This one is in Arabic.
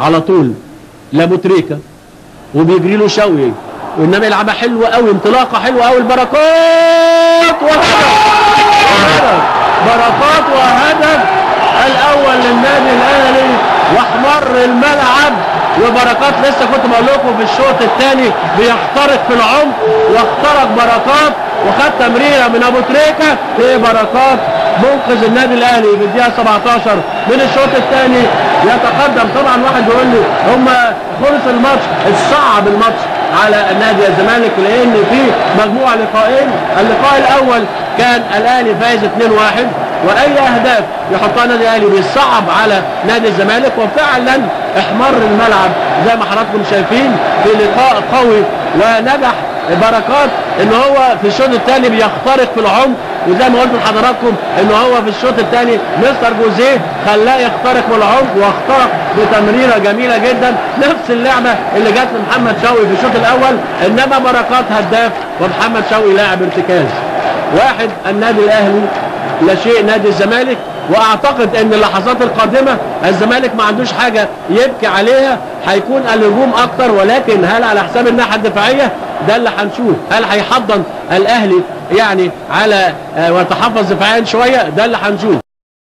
على طول لابو تريكه وبيجري له شوقي، وانما يلعبها حلوه قوي، انطلاقه حلوه قوي البركات وهدف بركات وهدف الاول للنادي الاهلي واحمر الملعب. وبركات لسه كنت بقول لكم في الشوط الثاني بيخترق في العمق، واخترق بركات وخد تمريره من ابو تريكه بركات منقذ النادي الاهلي في الدقيقه 17 من الشوط الثاني يتقدم. طبعا واحد يقول لي هم خلص الماتش، اتصعب الماتش على النادي الزمالك لان في مجموعه لقاءين. اللقاء الاول كان الاهلي فايز 2-1 واي اهداف يحطها النادي الاهلي بيصعب على نادي الزمالك، وفعلا احمر الملعب زي ما حضراتكم شايفين في لقاء قوي. ونجح بركات ان هو في الشوط الثاني بيخترق في العمق، وزي ما قلت لحضراتكم ان هو في الشوط الثاني مستر جوزيه خلاه يخترق في العمق واخترق بتمريره جميله جدا، نفس اللعبه اللي جت لمحمد شوقي في الشوط الاول، انما بركات هداف ومحمد شوقي لاعب ارتكاز. واحد النادي الاهلي لا شيء نادي الزمالك. واعتقد ان اللحظات القادمه الزمالك ما عندوش حاجه يبكي عليها، هيكون الهجوم اكتر، ولكن هل على حساب الناحيه الدفاعيه؟ ده اللي هنشوف. هل هيحضن الاهلي يعني على ويتحفظ دفاعيا شويه؟ ده اللي هنشوف.